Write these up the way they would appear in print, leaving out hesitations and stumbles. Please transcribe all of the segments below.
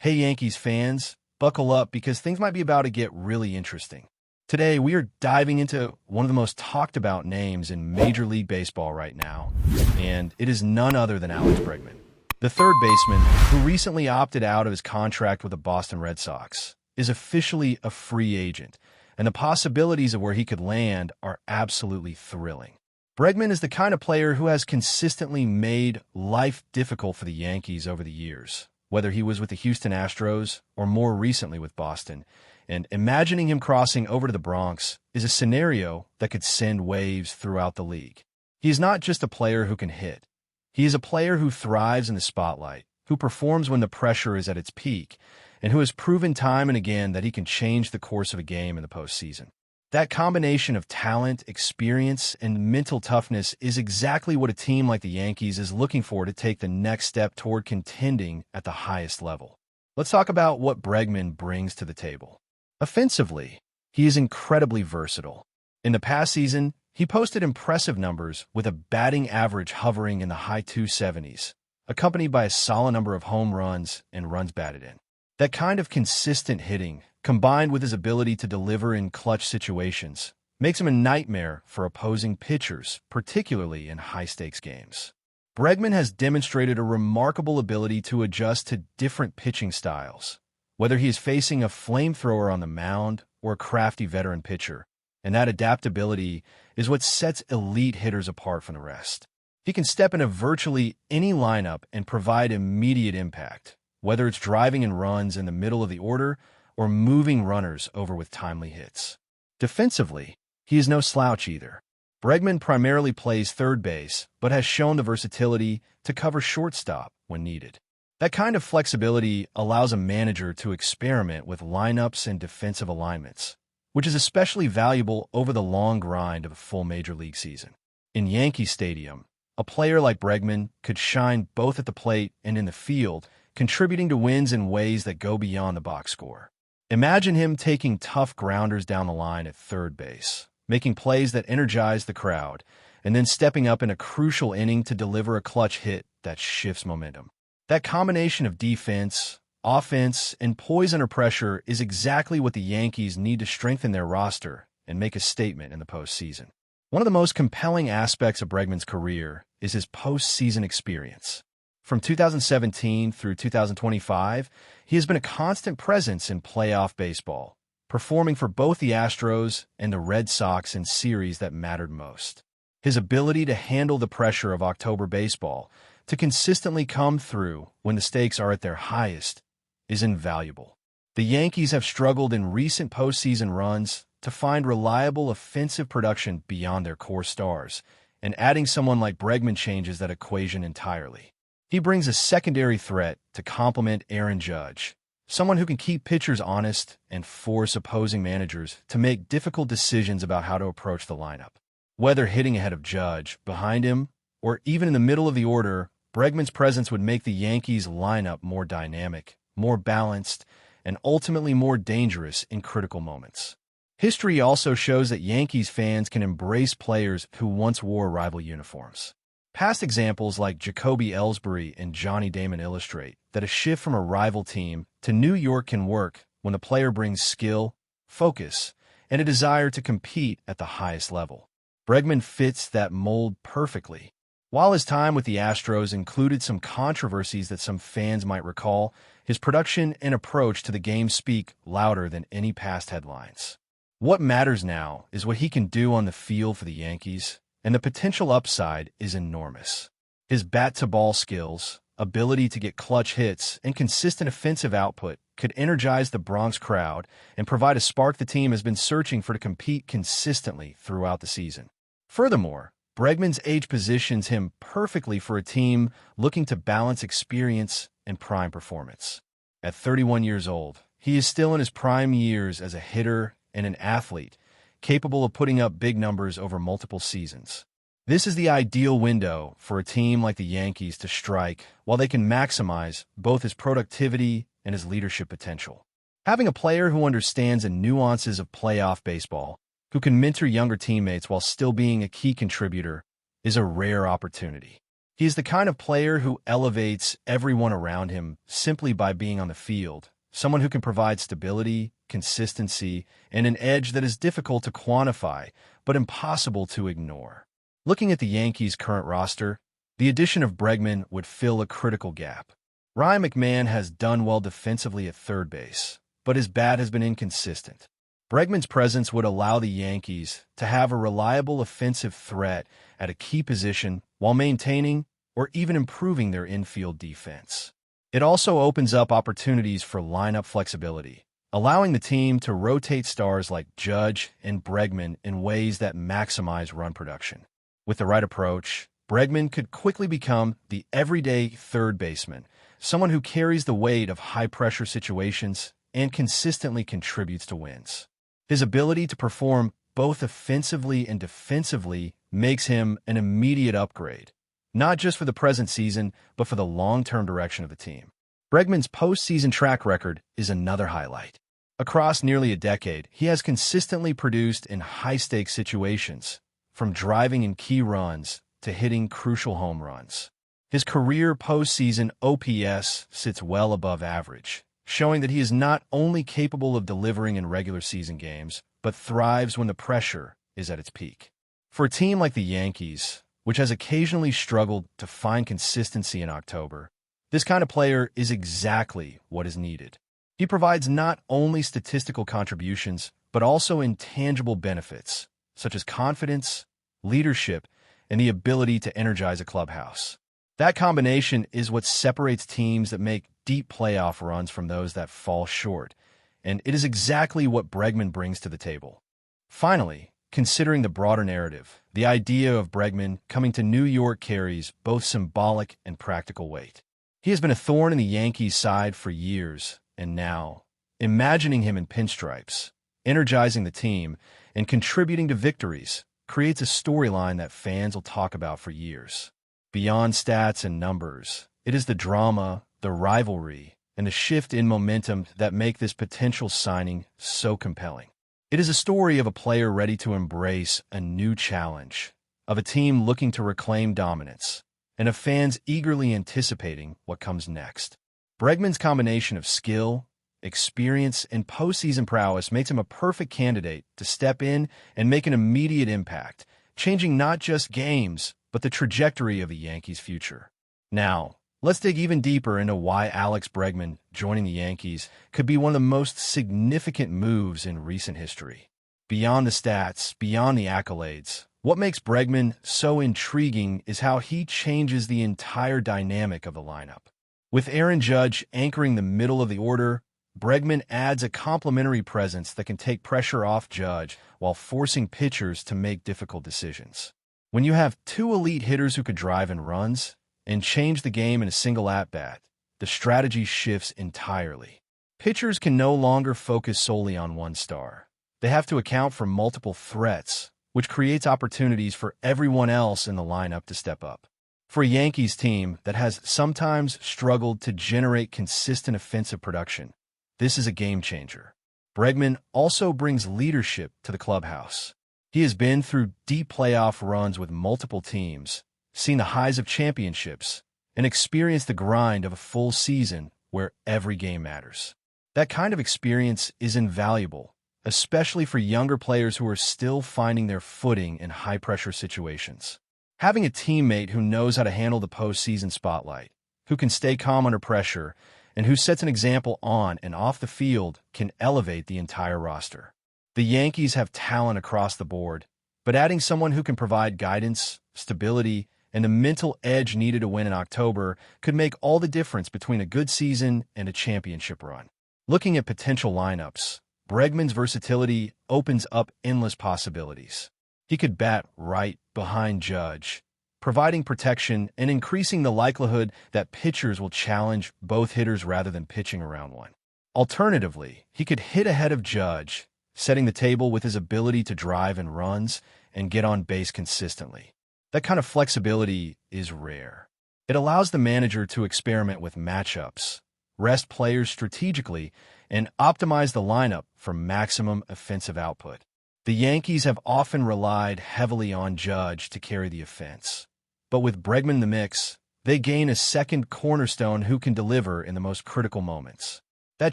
Hey Yankees fans, buckle up because things might be about to get really interesting. Today, we are diving into one of the most talked about names in Major League Baseball right now, and it is none other than Alex Bregman. The third baseman, who recently opted out of his contract with the Boston Red Sox, is officially a free agent, and the possibilities of where he could land are absolutely thrilling. Bregman is the kind of player who has consistently made life difficult for the Yankees over the years, whether he was with the Houston Astros or more recently with Boston, and imagining him crossing over to the Bronx is a scenario that could send waves throughout the league. He is not just a player who can hit. He is a player who thrives in the spotlight, who performs when the pressure is at its peak, and who has proven time and again that he can change the course of a game in the postseason. That combination of talent, experience, and mental toughness is exactly what a team like the Yankees is looking for to take the next step toward contending at the highest level. Let's talk about what Bregman brings to the table. Offensively, he is incredibly versatile. In the past season, he posted impressive numbers with a batting average hovering in the high 270s, accompanied by a solid number of home runs and runs batted in. That kind of consistent hitting, combined with his ability to deliver in clutch situations, makes him a nightmare for opposing pitchers, particularly in high-stakes games. Bregman has demonstrated a remarkable ability to adjust to different pitching styles, whether he is facing a flamethrower on the mound or a crafty veteran pitcher, and that adaptability is what sets elite hitters apart from the rest. He can step into virtually any lineup and provide immediate impact, whether it's driving in runs in the middle of the order or moving runners over with timely hits. Defensively, he is no slouch either. Bregman primarily plays third base, but has shown the versatility to cover shortstop when needed. That kind of flexibility allows a manager to experiment with lineups and defensive alignments, which is especially valuable over the long grind of a full major league season. In Yankee Stadium, a player like Bregman could shine both at the plate and in the field, contributing to wins in ways that go beyond the box score. Imagine him taking tough grounders down the line at third base, making plays that energize the crowd, and then stepping up in a crucial inning to deliver a clutch hit that shifts momentum. That combination of defense, offense, and poise under pressure is exactly what the Yankees need to strengthen their roster and make a statement in the postseason. One of the most compelling aspects of Bregman's career is his postseason experience. From 2017 through 2025, he has been a constant presence in playoff baseball, performing for both the Astros and the Red Sox in series that mattered most. His ability to handle the pressure of October baseball, to consistently come through when the stakes are at their highest, is invaluable. The Yankees have struggled in recent postseason runs to find reliable offensive production beyond their core stars, and adding someone like Bregman changes that equation entirely. He brings a secondary threat to complement Aaron Judge, someone who can keep pitchers honest and force opposing managers to make difficult decisions about how to approach the lineup. Whether hitting ahead of Judge, behind him, or even in the middle of the order, Bregman's presence would make the Yankees' lineup more dynamic, more balanced, and ultimately more dangerous in critical moments. History also shows that Yankees fans can embrace players who once wore rival uniforms. Past examples like Jacoby Ellsbury and Johnny Damon illustrate that a shift from a rival team to New York can work when the player brings skill, focus, and a desire to compete at the highest level. Bregman fits that mold perfectly. While his time with the Astros included some controversies that some fans might recall, his production and approach to the game speak louder than any past headlines. What matters now is what he can do on the field for the Yankees, and the potential upside is enormous. His bat-to-ball skills, ability to get clutch hits, and consistent offensive output could energize the Bronx crowd and provide a spark the team has been searching for to compete consistently throughout the season. Furthermore, Bregman's age positions him perfectly for a team looking to balance experience and prime performance. At 31 years old, he is still in his prime years as a hitter and an athlete, capable of putting up big numbers over multiple seasons. This is the ideal window for a team like the Yankees to strike while they can maximize both his productivity and his leadership potential. Having a player who understands the nuances of playoff baseball, who can mentor younger teammates while still being a key contributor, is a rare opportunity. He is the kind of player who elevates everyone around him simply by being on the field, someone who can provide stability, consistency, and an edge that is difficult to quantify but impossible to ignore. Looking at the Yankees' current roster, the addition of Bregman would fill a critical gap. Ryan McMahon has done well defensively at third base, but his bat has been inconsistent. Bregman's presence would allow the Yankees to have a reliable offensive threat at a key position while maintaining or even improving their infield defense. It also opens up opportunities for lineup flexibility, allowing the team to rotate stars like Judge and Bregman in ways that maximize run production. With the right approach, Bregman could quickly become the everyday third baseman, someone who carries the weight of high-pressure situations and consistently contributes to wins. His ability to perform both offensively and defensively makes him an immediate upgrade, not just for the present season, but for the long-term direction of the team. Bregman's postseason track record is another highlight. Across nearly a decade, he has consistently produced in high-stakes situations, from driving in key runs to hitting crucial home runs. His career postseason OPS sits well above average, showing that he is not only capable of delivering in regular season games, but thrives when the pressure is at its peak. For a team like the Yankees, which has occasionally struggled to find consistency in October, this kind of player is exactly what is needed. He provides not only statistical contributions, but also intangible benefits, such as confidence, leadership, and the ability to energize a clubhouse. That combination is what separates teams that make deep playoff runs from those that fall short, and it is exactly what Bregman brings to the table. Finally, considering the broader narrative, the idea of Bregman coming to New York carries both symbolic and practical weight. He has been a thorn in the Yankees' side for years, and now, imagining him in pinstripes, energizing the team, and contributing to victories creates a storyline that fans will talk about for years. Beyond stats and numbers, it is the drama, the rivalry, and the shift in momentum that make this potential signing so compelling. It is a story of a player ready to embrace a new challenge, of a team looking to reclaim dominance, and of fans eagerly anticipating what comes next. Bregman's combination of skill, experience, and postseason prowess makes him a perfect candidate to step in and make an immediate impact, changing not just games, but the trajectory of the Yankees' future. Now, let's dig even deeper into why Alex Bregman joining the Yankees could be one of the most significant moves in recent history. Beyond the stats, beyond the accolades, what makes Bregman so intriguing is how he changes the entire dynamic of the lineup. With Aaron Judge anchoring the middle of the order, Bregman adds a complementary presence that can take pressure off Judge while forcing pitchers to make difficult decisions. When you have two elite hitters who could drive in runs and change the game in a single at-bat, the strategy shifts entirely. Pitchers can no longer focus solely on one star. They have to account for multiple threats, which creates opportunities for everyone else in the lineup to step up. For a Yankees team that has sometimes struggled to generate consistent offensive production, this is a game changer. Bregman also brings leadership to the clubhouse. He has been through deep playoff runs with multiple teams, seen the highs of championships, and experienced the grind of a full season where every game matters. That kind of experience is invaluable, especially for younger players who are still finding their footing in high-pressure situations. Having a teammate who knows how to handle the postseason spotlight, who can stay calm under pressure, and who sets an example on and off the field can elevate the entire roster. The Yankees have talent across the board, but adding someone who can provide guidance, stability, and the mental edge needed to win in October could make all the difference between a good season and a championship run. Looking at potential lineups, Bregman's versatility opens up endless possibilities. He could bat right behind Judge, providing protection and increasing the likelihood that pitchers will challenge both hitters rather than pitching around one. Alternatively, he could hit ahead of Judge, setting the table with his ability to drive in runs and get on base consistently. That kind of flexibility is rare. It allows the manager to experiment with matchups, rest players strategically, and optimize the lineup for maximum offensive output. The Yankees have often relied heavily on Judge to carry the offense, But with Bregman in the mix, they gain a second cornerstone who can deliver in the most critical moments. That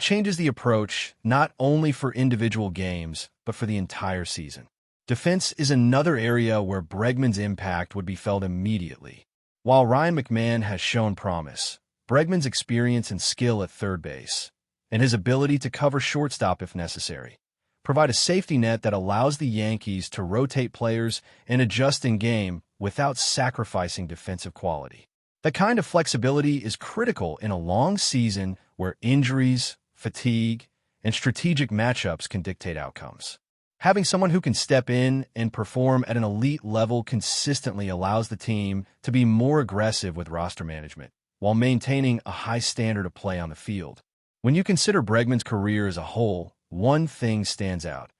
changes the approach not only for individual games, but for the entire season. Defense is another area where Bregman's impact would be felt immediately. While Ryan McMahon has shown promise, Bregman's experience and skill at third base, and his ability to cover shortstop if necessary, provide a safety net that allows the Yankees to rotate players and adjust in game without sacrificing defensive quality. That kind of flexibility is critical in a long season where injuries, fatigue, and strategic matchups can dictate outcomes. Having someone who can step in and perform at an elite level consistently allows the team to be more aggressive with roster management while maintaining a high standard of play on the field. When you consider Bregman's career as a whole, one thing stands out.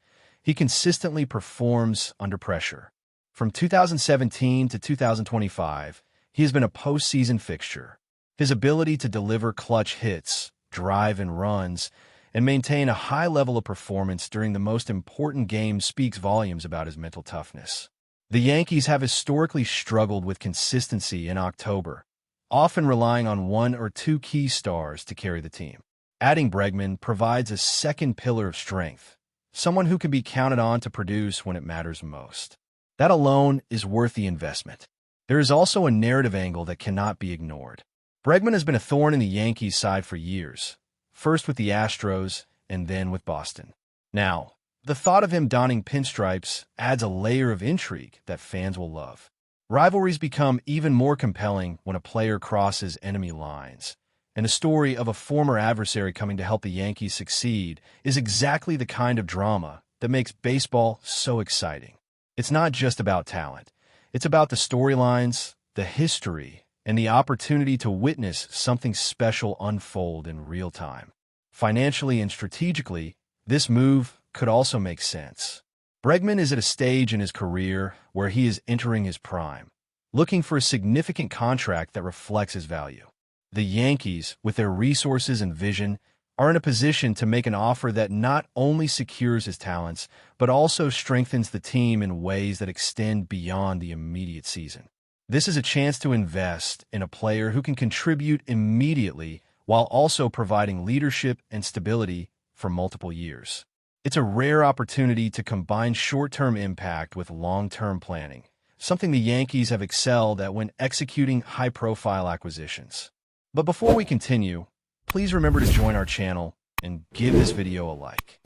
He consistently performs under pressure. From 2017 to 2025, he has been a postseason fixture. His ability to deliver clutch hits, drive in runs, and maintain a high level of performance during the most important games speaks volumes about his mental toughness. The Yankees have historically struggled with consistency in October, often relying on one or two key stars to carry the team. Adding Bregman provides a second pillar of strength, someone who can be counted on to produce when it matters most. That alone is worth the investment. There is also a narrative angle that cannot be ignored. Bregman has been a thorn in the Yankees' side for years, first with the Astros and then with Boston. Now, the thought of him donning pinstripes adds a layer of intrigue that fans will love. Rivalries become even more compelling when a player crosses enemy lines, and the story of a former adversary coming to help the Yankees succeed is exactly the kind of drama that makes baseball so exciting. It's not just about talent. It's about the storylines, the history, and the opportunity to witness something special unfold in real time. Financially and strategically, this move could also make sense. Bregman is at a stage in his career where he is entering his prime, looking for a significant contract that reflects his value. The Yankees, with their resources and vision, are in a position to make an offer that not only secures his talents, but also strengthens the team in ways that extend beyond the immediate season. This is a chance to invest in a player who can contribute immediately while also providing leadership and stability for multiple years. It's a rare opportunity to combine short-term impact with long-term planning, something the Yankees have excelled at when executing high-profile acquisitions. But before we continue, please remember to join our channel and give this video a like.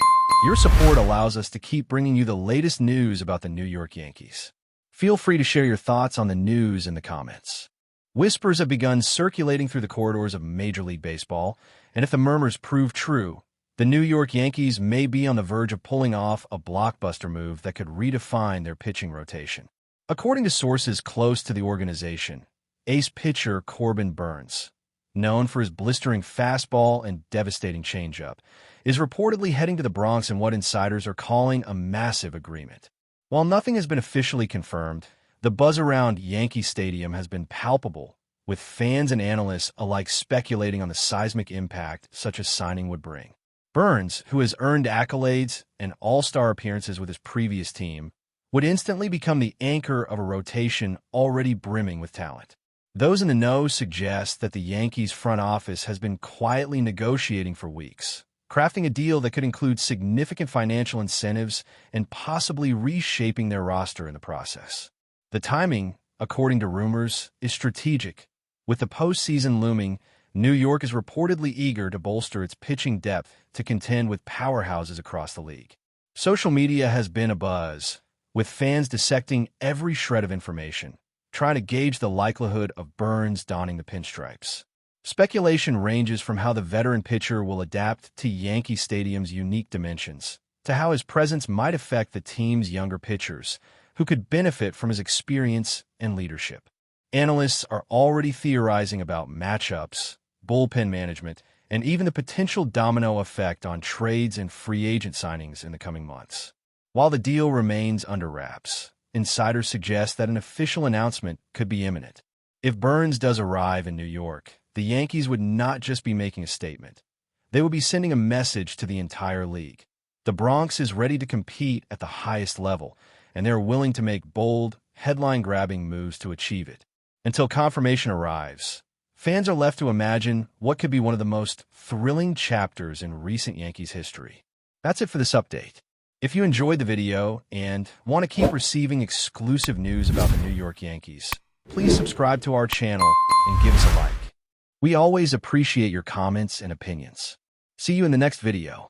Your support allows us to keep bringing you the latest news about the New York Yankees. Feel free to share your thoughts on the news in the comments. Whispers have begun circulating through the corridors of Major League Baseball, and if the murmurs prove true, the New York Yankees may be on the verge of pulling off a blockbuster move that could redefine their pitching rotation. According to sources close to the organization, ace pitcher Corbin Burns, known for his blistering fastball and devastating changeup, is reportedly heading to the Bronx in what insiders are calling a massive agreement. While nothing has been officially confirmed, the buzz around Yankee Stadium has been palpable, with fans and analysts alike speculating on the seismic impact such a signing would bring. Burns, who has earned accolades and all-star appearances with his previous team, would instantly become the anchor of a rotation already brimming with talent. Those in the know suggest that the Yankees front office has been quietly negotiating for weeks, crafting a deal that could include significant financial incentives and possibly reshaping their roster in the process. The timing, according to rumors, is strategic. With the postseason looming, New York is reportedly eager to bolster its pitching depth to contend with powerhouses across the league. Social media has been abuzz, with fans dissecting every shred of information, trying to gauge the likelihood of Burns donning the pinstripes. Speculation ranges from how the veteran pitcher will adapt to Yankee Stadium's unique dimensions, to how his presence might affect the team's younger pitchers, who could benefit from his experience and leadership. Analysts are already theorizing about matchups, bullpen management, and even the potential domino effect on trades and free agent signings in the coming months. While the deal remains under wraps, insiders suggest that an official announcement could be imminent. If Burns does arrive in New York, the Yankees would not just be making a statement. They would be sending a message to the entire league. The Bronx is ready to compete at the highest level, and they're willing to make bold, headline-grabbing moves to achieve it. Until confirmation arrives, fans are left to imagine what could be one of the most thrilling chapters in recent Yankees history. That's it for this update. If you enjoyed the video and want to keep receiving exclusive news about the New York Yankees, please subscribe to our channel and give us a like. We always appreciate your comments and opinions. See you in the next video.